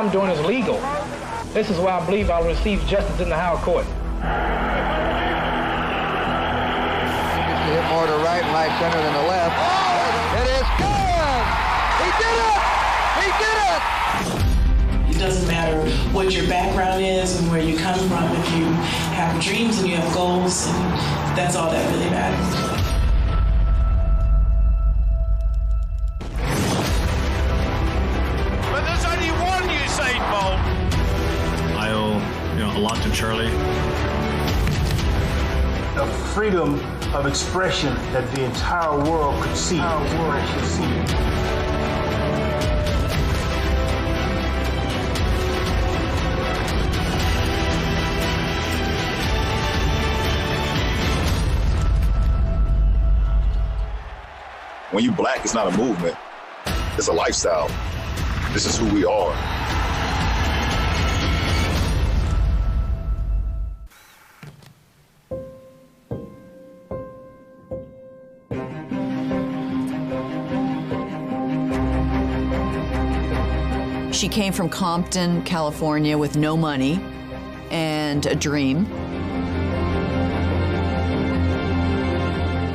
I'm doing is legal. This is why I believe I'll receive justice in the higher court. Hit more to right and right center than the left. Oh, it is good! He did it! He did it! It doesn't matter what your background is and where you come from. If you have dreams and you have goals, and that's all that really matters. But there's only one Usain Bolt. I owe, a lot to Charlie. The freedom of expression that the entire world could see. When you black, it's not a movement, it's a lifestyle. This is who we are. She came from Compton, California with no money and a dream.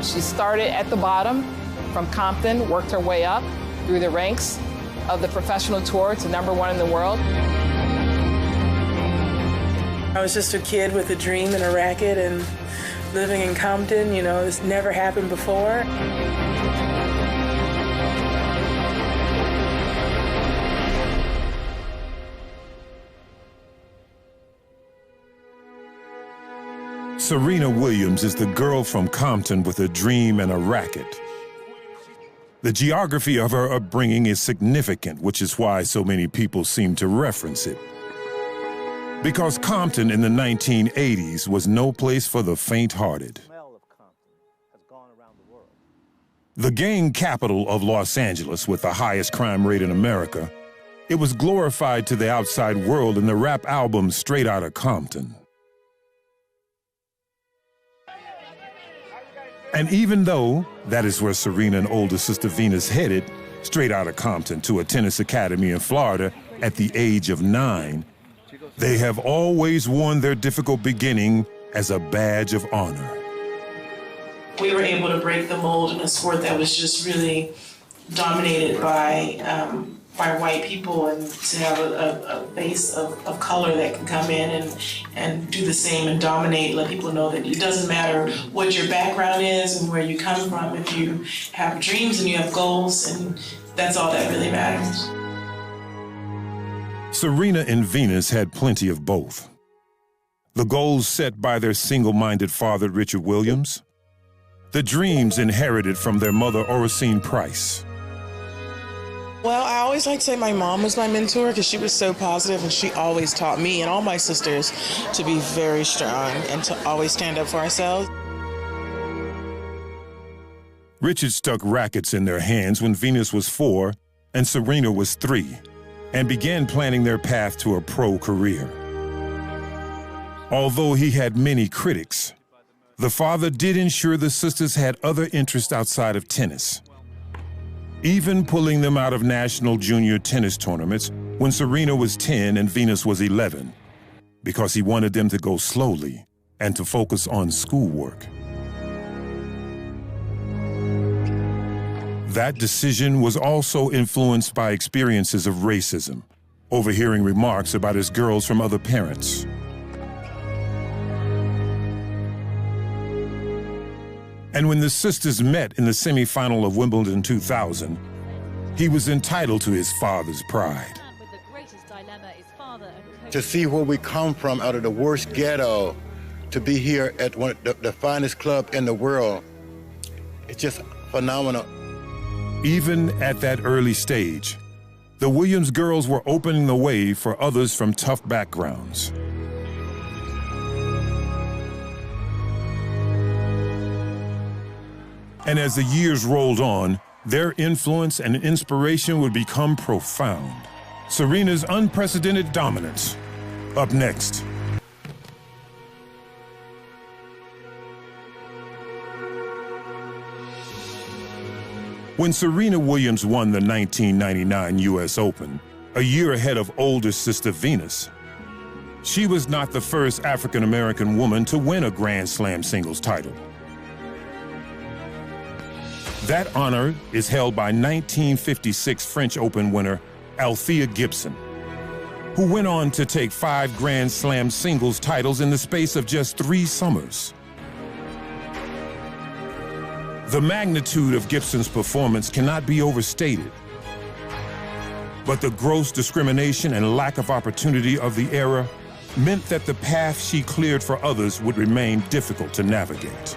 She started at the bottom from Compton, worked her way up through the ranks of the professional tour to #1 in the world. I was just a kid with a dream and a racket and living in Compton, this never happened before. Serena Williams is the girl from Compton with a dream and a racket. The geography of her upbringing is significant, which is why so many people seem to reference it. Because Compton in the 1980s was no place for the faint-hearted. The gang capital of Los Angeles with the highest crime rate in America, it was glorified to the outside world in the rap album Straight Outta Compton. And even though that is where Serena and older sister Venus headed, straight out of Compton to a tennis academy in Florida at the age of 9, they have always worn their difficult beginning as a badge of honor. We were able to break the mold in a sport that was just really dominated by white people, and to have a base of color that can come in and do the same and dominate, let people know that it doesn't matter what your background is and where you come from. If you have dreams and you have goals, and that's all that really matters. Serena and Venus had plenty of both. The goals set by their single-minded father, Richard Williams. The dreams inherited from their mother, Oracene Price. Well, I always like to say my mom was my mentor because she was so positive, and she always taught me and all my sisters to be very strong and to always stand up for ourselves. Richard stuck rackets in their hands when Venus was 4 and Serena was 3, and began planning their path to a pro career. Although he had many critics, the father did ensure the sisters had other interests outside of tennis, even pulling them out of national junior tennis tournaments when Serena was 10 and Venus was 11, because he wanted them to go slowly and to focus on schoolwork. That decision was also influenced by experiences of racism, overhearing remarks about his girls from other parents. And when the sisters met in the semifinal of Wimbledon 2000, he was entitled to his father's pride. To see where we come from out of the worst ghetto, to be here at one of the finest club in the world, it's just phenomenal. Even at that early stage, the Williams girls were opening the way for others from tough backgrounds. And as the years rolled on, their influence and inspiration would become profound. Serena's unprecedented dominance. Up next. When Serena Williams won the 1999 U.S. Open, a year ahead of older sister Venus. She was not the first African-American woman to win a Grand Slam singles title. That honor is held by 1956 French Open winner Althea Gibson, who went on to take 5 Grand Slam singles titles in the space of just 3 summers. The magnitude of Gibson's performance cannot be overstated, but the gross discrimination and lack of opportunity of the era meant that the path she cleared for others would remain difficult to navigate.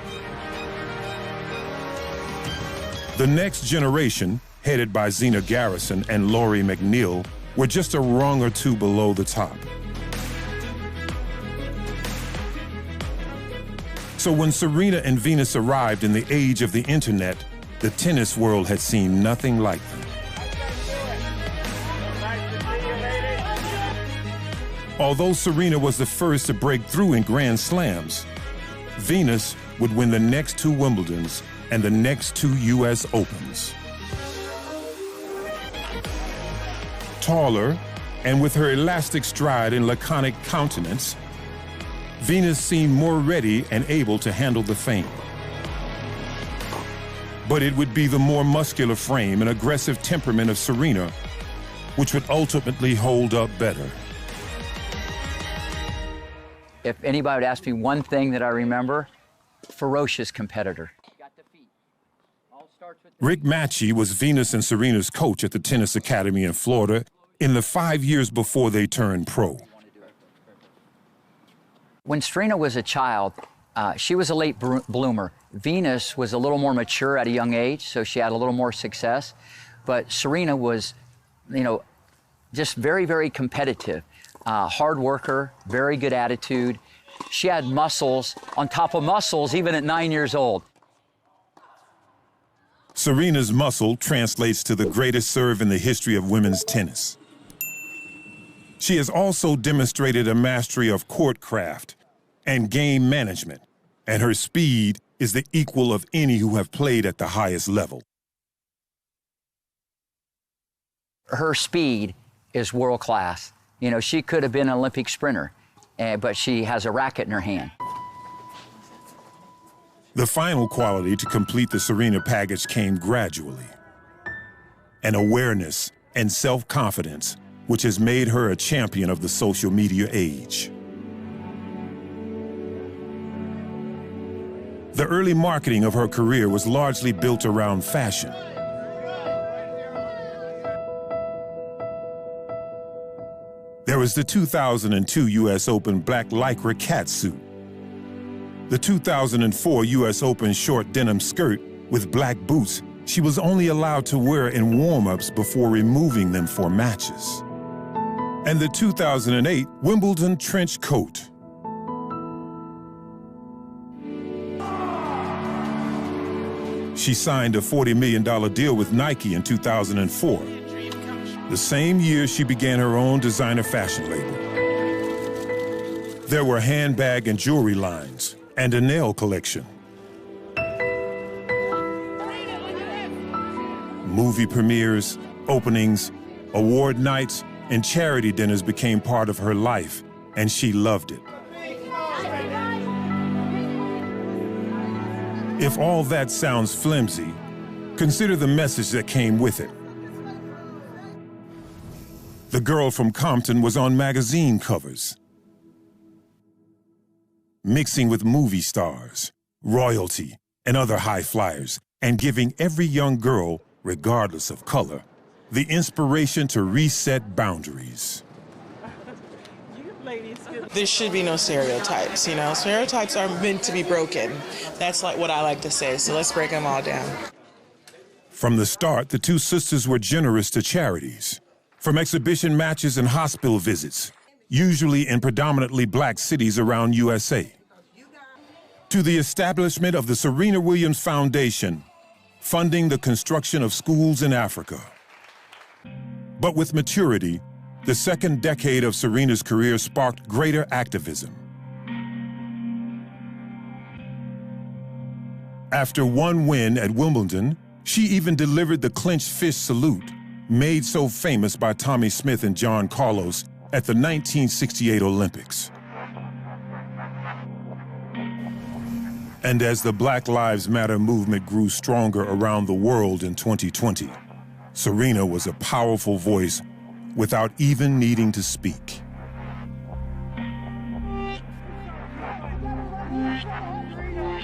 The next generation, headed by Zena Garrison and Lori McNeil, were just a rung or two below the top. So when Serena and Venus arrived in the age of the internet, the tennis world had seen nothing like them. Although Serena was the first to break through in Grand Slams, Venus would win the next 2 Wimbledons and the next 2 U.S. Opens. Taller, and with her elastic stride and laconic countenance, Venus seemed more ready and able to handle the fame. But it would be the more muscular frame and aggressive temperament of Serena which would ultimately hold up better. If anybody would ask me one thing that I remember, ferocious competitor. Rick Matchey was Venus and Serena's coach at the Tennis Academy in Florida in the 5 years before they turned pro. When Serena was a child, she was a late bloomer. Venus was a little more mature at a young age, so she had a little more success. But Serena was, just very, very competitive. Hard worker, very good attitude. She had muscles on top of muscles even at 9 years old. Serena's muscle translates to the greatest serve in the history of women's tennis. She has also demonstrated a mastery of court craft and game management, and her speed is the equal of any who have played at the highest level. Her speed is world class. She could have been an Olympic sprinter, but she has a racket in her hand. The final quality to complete the Serena package came gradually. An awareness and self-confidence, which has made her a champion of the social media age. The early marketing of her career was largely built around fashion. There was the 2002 U.S. Open black lycra catsuit, the 2004 U.S. Open short denim skirt with black boots she was only allowed to wear in warm-ups before removing them for matches, and the 2008 Wimbledon trench coat. She signed a $40 million deal with Nike in 2004. The same year she began her own designer fashion label. There were handbag and jewelry lines and a nail collection. Movie premieres, openings, award nights, and charity dinners became part of her life, and she loved it. If all that sounds flimsy, consider the message that came with it. The girl from Compton was on magazine covers, mixing with movie stars, royalty, and other high flyers, and giving every young girl, regardless of color, the inspiration to reset boundaries. There should be no stereotypes, Stereotypes are meant to be broken. That's like what I like to say, so let's break them all down. From the start, the two sisters were generous to charities. From exhibition matches and hospital visits, usually in predominantly black cities around USA, to the establishment of the Serena Williams Foundation, funding the construction of schools in Africa. But with maturity, the second decade of Serena's career sparked greater activism. After one win at Wimbledon, she even delivered the clenched fist salute made so famous by Tommy Smith and John Carlos at the 1968 Olympics. And as the Black Lives Matter movement grew stronger around the world in 2020, Serena was a powerful voice without even needing to speak.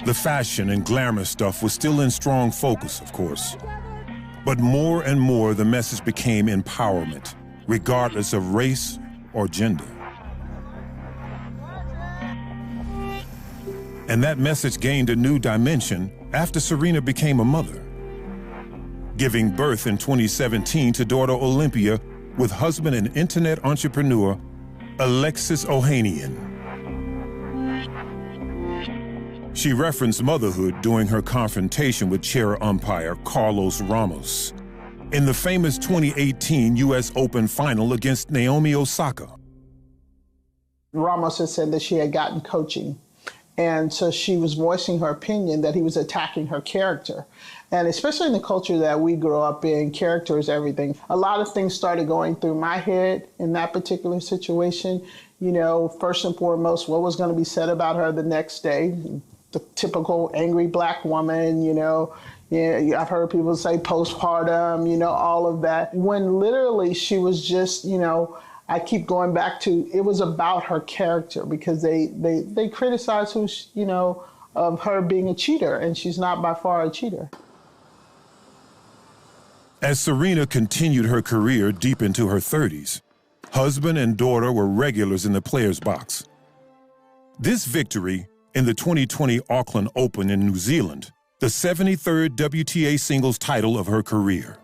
The fashion and glamour stuff was still in strong focus, of course. But more and more, the message became empowerment, regardless of race or gender. And that message gained a new dimension after Serena became a mother, giving birth in 2017 to daughter Olympia with husband and internet entrepreneur Alexis Ohanian. She referenced motherhood during her confrontation with chair umpire Carlos Ramos in the famous 2018 U.S. Open final against Naomi Osaka. Ramos had said that she had gotten coaching, and so she was voicing her opinion that he was attacking her character. And especially in the culture that we grew up in, character is everything. A lot of things started going through my head in that particular situation. You know, first and foremost, what was going to be said about her the next day? The typical angry Black woman, you know. Yeah, I've heard people say postpartum, you know, all of that. When literally she was just, you know, I keep going back to, it was about her character, because they criticize who, you know, of her being a cheater, and she's not by far a cheater. As Serena continued her career deep into her 30s, husband and daughter were regulars in the players' box. This victory in the 2020 Auckland Open in New Zealand, the 73rd WTA singles title of her career.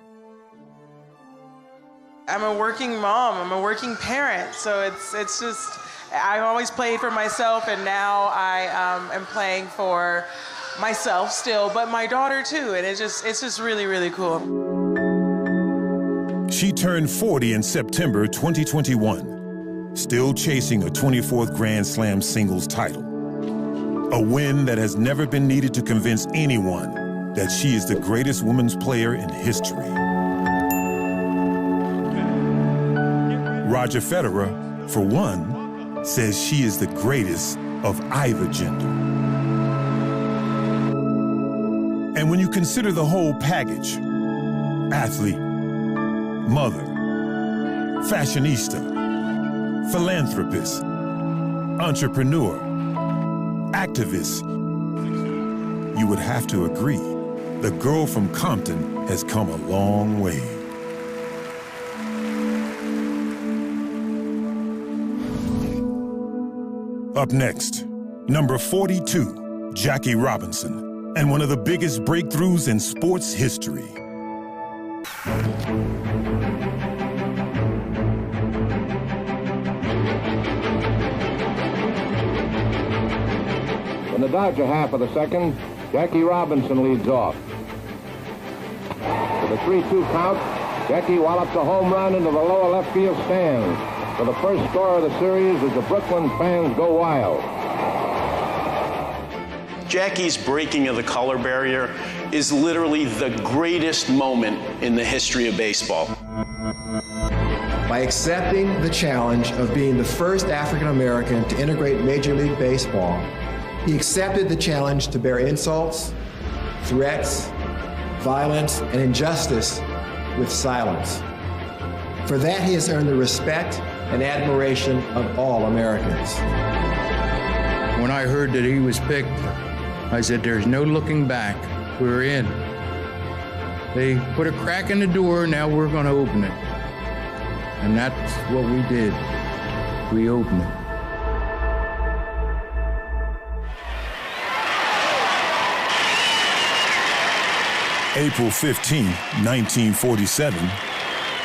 I'm a working mom, I'm a working parent, so it's just, I always played for myself, and now I am playing for myself still, but my daughter too, and it's just really, really cool. She turned 40 in September 2021, still chasing a 24th Grand Slam singles title. A win that has never been needed to convince anyone that she is the greatest women's player in history. Roger Federer, for one, says she is the greatest of either gender. And when you consider the whole package, athlete, mother, fashionista, philanthropist, entrepreneur, activist, you would have to agree, the girl from Compton has come a long way. Up next, number 42, Jackie Robinson, and one of the biggest breakthroughs in sports history. In the Dodger half of the second, Jackie Robinson leads off. With a 3-2 count, Jackie wallops a home run into the lower left field stands for the first score of the series as the Brooklyn fans go wild. Jackie's breaking of the color barrier is literally the greatest moment in the history of baseball. By accepting the challenge of being the first African American to integrate Major League Baseball, he accepted the challenge to bear insults, threats, violence, and injustice with silence. For that, he has earned the respect and admiration of all Americans. When I heard that he was picked, I said, there's no looking back. We're in. They put a crack in the door, now we're going to open it. And that's what we did. We opened it. April 15, 1947,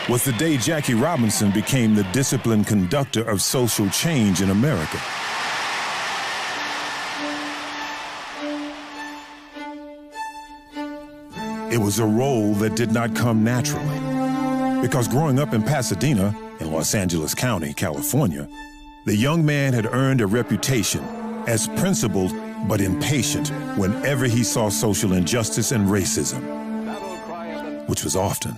was the day Jackie Robinson became the disciplined conductor of social change in America. It was a role that did not come naturally, because growing up in Pasadena, in Los Angeles County, California, the young man had earned a reputation as principled but impatient whenever he saw social injustice and racism, which was often.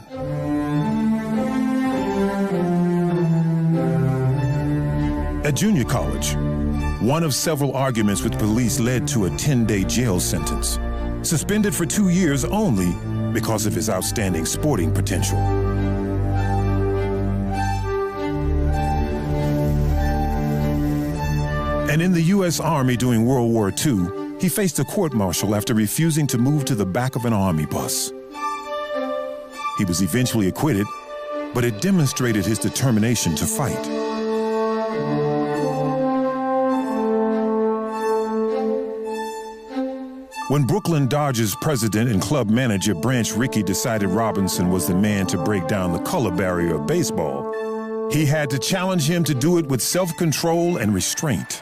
At junior college, one of several arguments with police led to a 10-day jail sentence, suspended for 2 years only because of his outstanding sporting potential. And in the U.S. Army during World War II, he faced a court-martial after refusing to move to the back of an army bus. He was eventually acquitted, but it demonstrated his determination to fight. When Brooklyn Dodgers president and club manager Branch Rickey decided Robinson was the man to break down the color barrier of baseball, he had to challenge him to do it with self-control and restraint.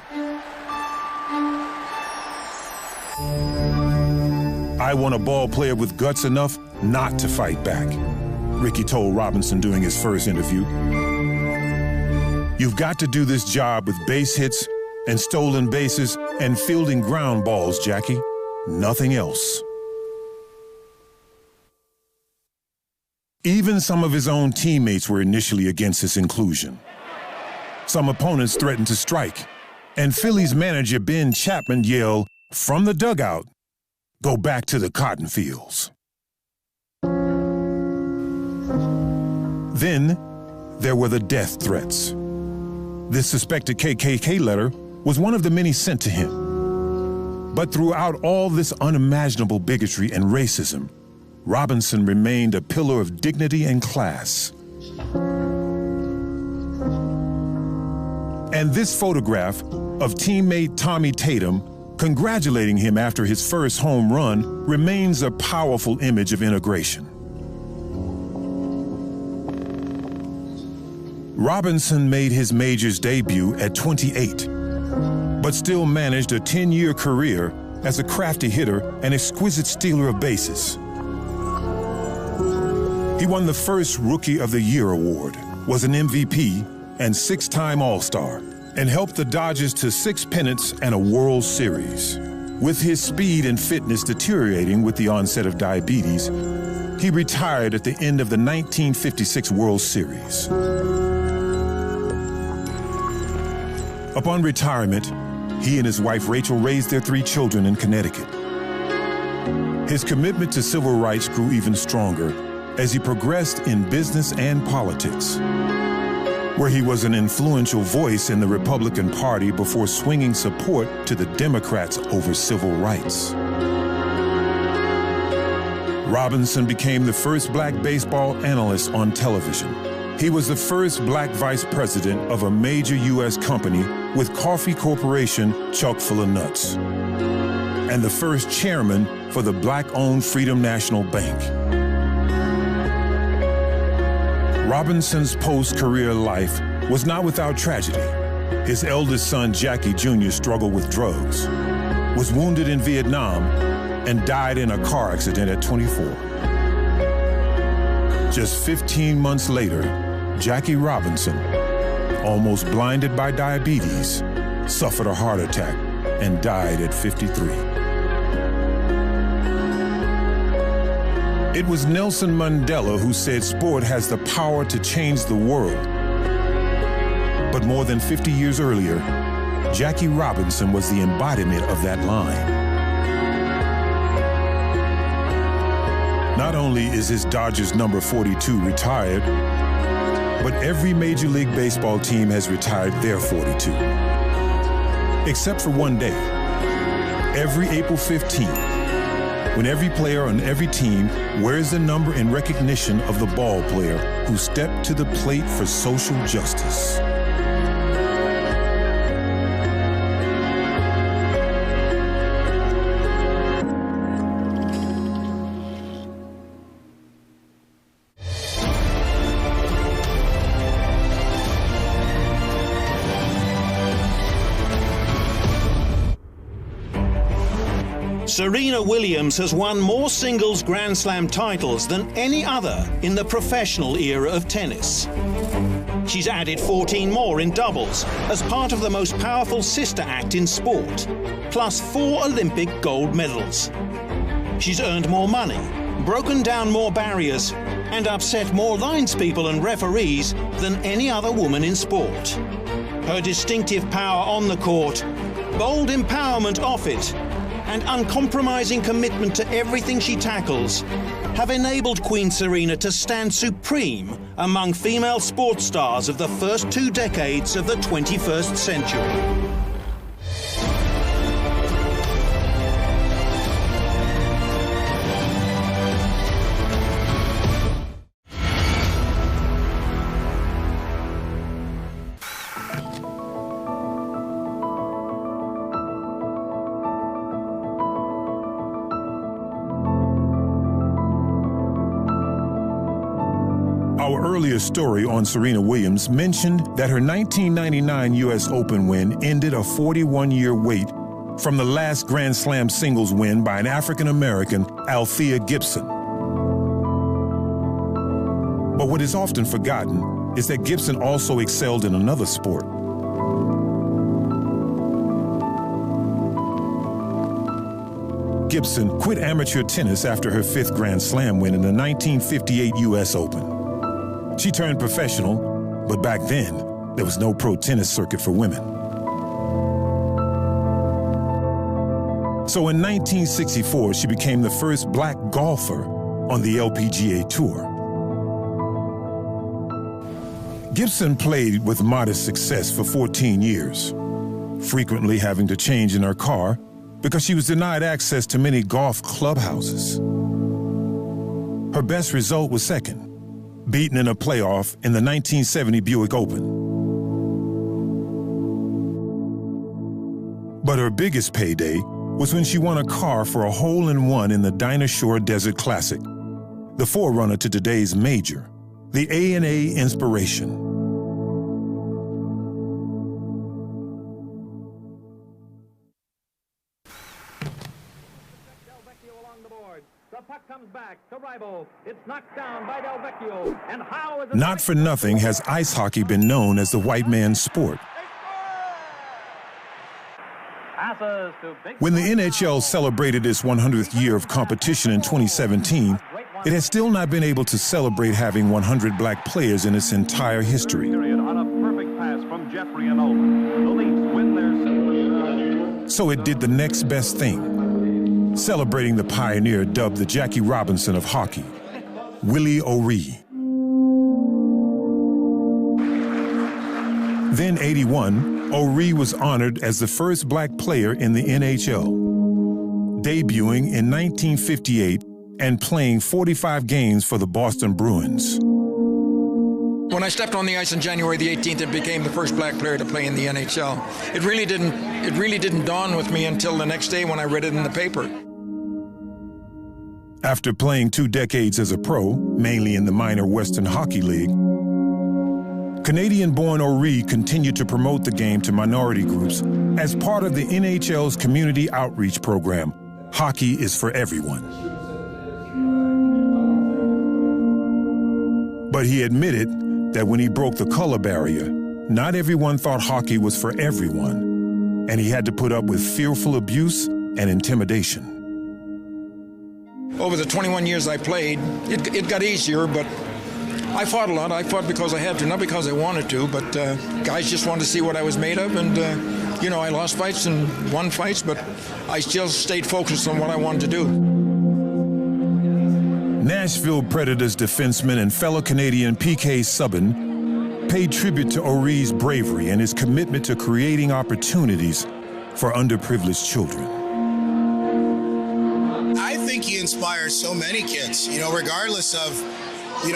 "I want a ball player with guts enough not to fight back," Rickey told Robinson during his first interview. "You've got to do this job with base hits and stolen bases and fielding ground balls, Jackie. Nothing else." Even some of his own teammates were initially against his inclusion. Some opponents threatened to strike, and Phillies manager Ben Chapman yelled from the dugout, "Go back to the cotton fields." Then there were the death threats. This suspected KKK letter was one of the many sent to him. But throughout all this unimaginable bigotry and racism, Robinson remained a pillar of dignity and class. And this photograph of teammate Tommy Tatum congratulating him after his first home run remains a powerful image of integration. Robinson made his majors debut at 28, but still managed a 10-year career as a crafty hitter and exquisite stealer of bases. He won the first Rookie of the Year award, was an MVP and 6-time All-Star, and helped the Dodgers to 6 pennants and a World Series. With his speed and fitness deteriorating with the onset of diabetes, he retired at the end of the 1956 World Series. Upon retirement, he and his wife Rachel raised their 3 children in Connecticut. His commitment to civil rights grew even stronger as he progressed in business and politics, where he was an influential voice in the Republican Party before swinging support to the Democrats over civil rights. Robinson became the first black baseball analyst on television. He was the first black vice president of a major U.S. company with coffee corporation chock full of nuts, and the first chairman for the black-owned Freedom National Bank. Robinson's post-career life was not without tragedy. His eldest son, Jackie Jr., struggled with drugs, was wounded in Vietnam, and died in a car accident at 24. Just 15 months later, Jackie Robinson, almost blinded by diabetes, suffered a heart attack and died at 53. It was Nelson Mandela who said sport has the power to change the world. But more than 50 years earlier, Jackie Robinson was the embodiment of that line. Not only is his Dodgers number 42 retired, but every Major League Baseball team has retired their 42. Except for one day, every April 15th, when every player on every team wears the number in recognition of the ball player who stepped to the plate for social justice. Serena Williams has won more singles Grand Slam titles than any other in the professional era of tennis. She's added 14 more in doubles as part of the most powerful sister act in sport, plus 4 Olympic gold medals. She's earned more money, broken down more barriers, and upset more linespeople and referees than any other woman in sport. Her distinctive power on the court, bold empowerment off it, and uncompromising commitment to everything she tackles have enabled Queen Serena to stand supreme among female sports stars of the first 2 decades of the 21st century. Our earlier story on Serena Williams mentioned that her 1999 U.S. Open win ended a 41-year wait from the last Grand Slam singles win by an African-American, Althea Gibson. But what is often forgotten is that Gibson also excelled in another sport. Gibson quit amateur tennis after her 5th Grand Slam win in the 1958 U.S. Open. She turned professional, but back then, there was no pro tennis circuit for women. So in 1964, she became the first black golfer on the LPGA Tour. Gibson played with modest success for 14 years, frequently having to change in her car because she was denied access to many golf clubhouses. Her best result was second, beaten in a playoff in the 1970 Buick Open. But her biggest payday was when she won a car for a hole-in-one in the Dinah Shore Desert Classic, the forerunner to today's major, the A&A Inspiration. Not for nothing has ice hockey been known as the white man's sport. When the NHL celebrated its 100th year of competition in 2017, it has still not been able to celebrate having 100 black players in its entire history. So it did the next best thing, celebrating the pioneer dubbed the Jackie Robinson of hockey, Willie O'Ree. Then 81, O'Ree was honored as the first black player in the NHL, debuting in 1958 and playing 45 games for the Boston Bruins. When I stepped on the ice on January the 18th and became the first black player to play in the NHL, it really didn't dawn with me until the next day when I read it in the paper. After playing 2 decades as a pro, mainly in the minor Western Hockey League, Canadian-born O'Ree continued to promote the game to minority groups as part of the NHL's community outreach program, Hockey is for Everyone. But he admitted that when he broke the color barrier, not everyone thought hockey was for everyone, and he had to put up with fearful abuse and intimidation. Over the 21 years I played, it got easier, but I fought a lot. I fought because I had to, not because I wanted to, but guys just wanted to see what I was made of, and I lost fights and won fights, but I still stayed focused on what I wanted to do. Nashville Predators defenseman and fellow Canadian P.K. Subban paid tribute to O'Ree's bravery and his commitment to creating opportunities for underprivileged children. I think he inspires so many kids, regardless of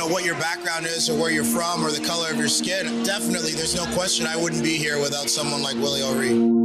what your background is or where you're from or the color of your skin. Definitely, there's no question I wouldn't be here without someone like Willie O'Ree.